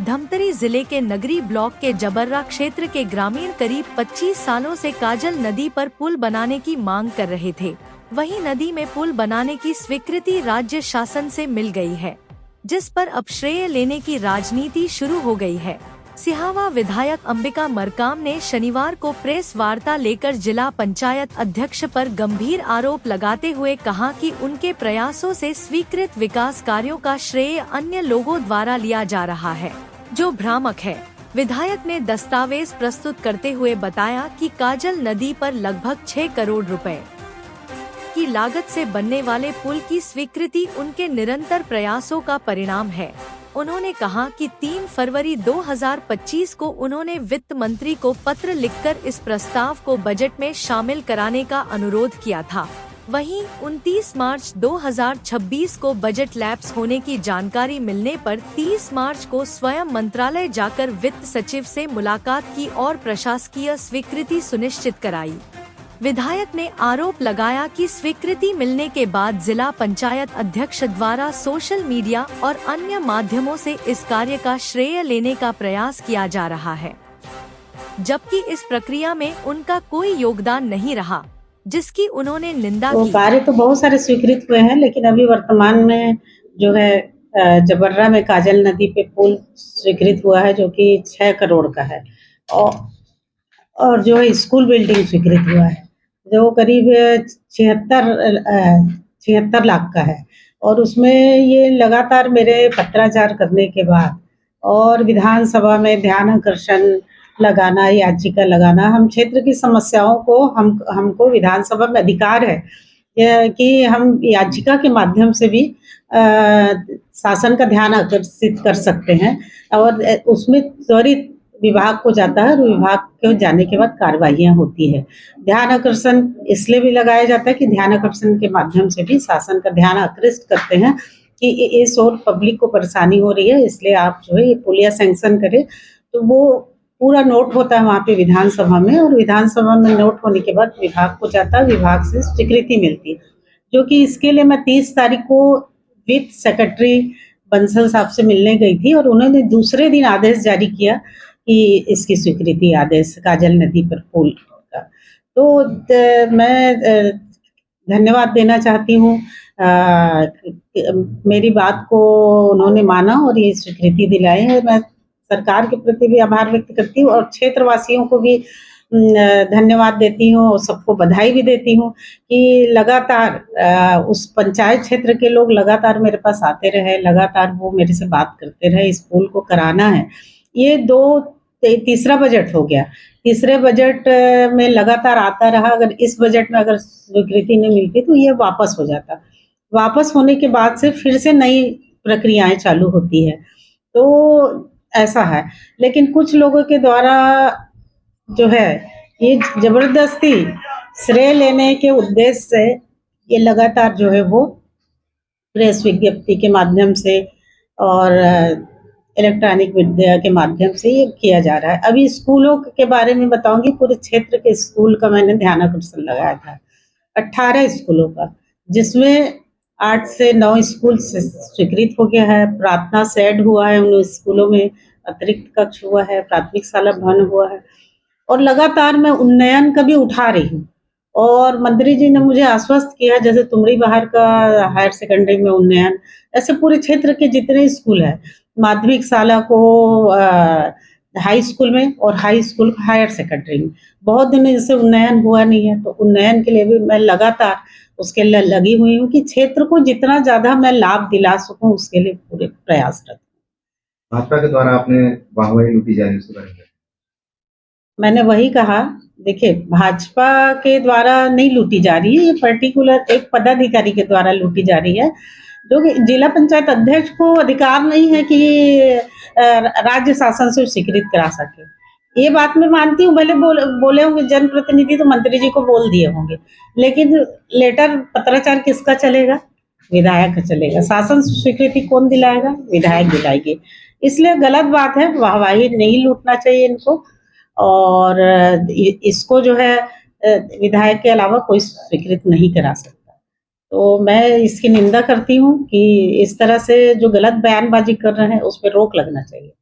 धमतरी जिले के नगरी ब्लॉक के जबर्रा क्षेत्र के ग्रामीण करीब 25 सालों से काजल नदी पर पुल बनाने की मांग कर रहे थे। वहीं नदी में पुल बनाने की स्वीकृति राज्य शासन से मिल गई है, जिस पर अब श्रेय लेने की राजनीति शुरू हो गई है। सिहावा विधायक अंबिका मरकाम ने शनिवार को प्रेस वार्ता लेकर जिला पंचायत अध्यक्ष पर गंभीर आरोप लगाते हुए कहा कि उनके प्रयासों से स्वीकृत विकास कार्यों का श्रेय अन्य लोगों द्वारा लिया जा रहा है, जो भ्रामक है। विधायक ने दस्तावेज प्रस्तुत करते हुए बताया कि काजल नदी पर लगभग 6 करोड़ रुपए की लागत से बनने वाले पुल की स्वीकृति उनके निरंतर प्रयासों का परिणाम है। उन्होंने कहा कि 3 फरवरी 2025 को उन्होंने वित्त मंत्री को पत्र लिखकर इस प्रस्ताव को बजट में शामिल कराने का अनुरोध किया था। वहीं 29 मार्च 2026 को बजट लैप्स होने की जानकारी मिलने पर 30 मार्च को स्वयं मंत्रालय जाकर वित्त सचिव से मुलाकात की और प्रशासकीय स्वीकृति सुनिश्चित कराई। विधायक ने आरोप लगाया कि स्वीकृति मिलने के बाद जिला पंचायत अध्यक्ष द्वारा सोशल मीडिया और अन्य माध्यमों से इस कार्य का श्रेय लेने का प्रयास किया जा रहा है, जबकि इस प्रक्रिया में उनका कोई योगदान नहीं रहा, जिसकी उन्होंने निंदा की। कार्य तो बहुत सारे स्वीकृत हुए हैं, लेकिन अभी वर्तमान में जो है जबर्रा में काजल नदी पे पुल स्वीकृत हुआ है, जो कि 6 करोड़ का है, और जो है स्कूल बिल्डिंग स्वीकृत हुआ है जो करीब 76 लाख का है। और उसमें ये लगातार मेरे पत्राचार करने के बाद और विधानसभा में ध्यान आकर्षण लगाना, याचिका लगाना, हम क्षेत्र की समस्याओं को हमको विधानसभा में अधिकार है कि हम याचिका के माध्यम से भी शासन का ध्यान आकर्षित कर सकते हैं, और उसमें त्वरित विभाग को जाता है और विभाग को जाने के बाद कार्रवाइयाँ होती है। ध्यान आकर्षण इसलिए भी लगाया जाता है कि ध्यान आकर्षण के माध्यम से भी शासन का ध्यान आकृष्ट करते हैं कि इस और पब्लिक को परेशानी हो रही है, इसलिए आप जो है ये पुलिया सैंक्शन करें। तो वो पूरा नोट होता है वहाँ पे विधानसभा में, और विधानसभा में नोट होने के बाद विभाग को जाता है, विभाग से स्वीकृति मिलती है, जो कि इसके लिए मैं 30 तारीख को वित्त सेक्रेटरी बंसल साहब से मिलने गई थी, और उन्होंने दूसरे दिन आदेश जारी किया कि इसकी स्वीकृति आदेश काजल नदी पर पुल का। तो मैं धन्यवाद देना चाहती हूँ, मेरी बात को उन्होंने माना और ये स्वीकृति दिलाई है। मैं सरकार के प्रति भी आभार व्यक्त करती हूँ और क्षेत्रवासियों को भी धन्यवाद देती हूँ और सबको बधाई भी देती हूँ कि लगातार उस पंचायत क्षेत्र के लोग लगातार मेरे पास आते रहे, लगातार वो मेरे से बात करते रहे। इस पुल को कराना है, ये तीसरा बजट हो गया, तीसरे बजट में लगातार आता रहा। अगर इस बजट में अगर स्वीकृति नहीं मिलती तो ये वापस हो जाता। वापस होने के बाद से फिर से नई प्रक्रियाएं चालू होती है, तो ऐसा है। लेकिन कुछ लोगों के द्वारा जो है ये जबरदस्ती श्रेय लेने के उद्देश्य से ये लगातार जो है वो प्रेस विज्ञप्ति के माध्यम से और इलेक्ट्रॉनिक मीडिया के माध्यम से ये किया जा रहा है। अभी स्कूलों के बारे में बताऊंगी। पूरे क्षेत्र के स्कूल का मैंने ध्यान आकर्षण लगाया था, 18 स्कूलों का, जिसमें 8 से 9 स्कूल स्वीकृत हो गया है। प्रार्थना शेड हुआ है उन स्कूलों में, अतिरिक्त कक्ष हुआ है, प्राथमिक शाला भवन हुआ है, और लगातार मैं उन्नयन का भी उठा रही हूँ। और मंत्री जी ने मुझे आश्वस्त किया, जैसे तुमड़ी बाहर का हायर सेकेंडरी में उन्नयन, ऐसे पूरे क्षेत्र के जितने स्कूल है, माध्यमिक शाला को हाई स्कूल में और हाई स्कूल को हायर सेकेंडरी में, बहुत दिन से उन्नयन हुआ नहीं है। तो उन्नयन के लिए भी मैं लगातार उसके लिए लगी हुई हूँ कि क्षेत्र को जितना ज्यादा मैं लाभ दिला सकूं, उसके लिए पूरे प्रयासरत हूँ। भाजपा के द्वारा आपने वाहवाही लूटी जा रही है, मैंने वही कहा, देखिए भाजपा के द्वारा नहीं लूटी जा रही है, ये पर्टिकुलर एक पदाधिकारी के द्वारा लूटी जा रही है, जो कि जिला पंचायत अध्यक्ष को अधिकार नहीं है कि राज्य शासन से स्वीकृत करा सके। ये बात मैं मानती हूँ, भले बोले होंगे जनप्रतिनिधि तो मंत्री जी को बोल दिए होंगे, लेकिन लेटर पत्राचार किसका चलेगा? विधायक का चलेगा। शासन स्वीकृति कौन दिलाएगा? विधायक दिलाएंगे। इसलिए गलत बात है, वाहवाही नहीं लूटना चाहिए इनको, और इसको जो है विधायक के अलावा कोई स्वीकृत नहीं करा सकता। तो मैं इसकी निंदा करती हूँ कि इस तरह से जो गलत बयानबाजी कर रहे हैं उस पर रोक लगना चाहिए।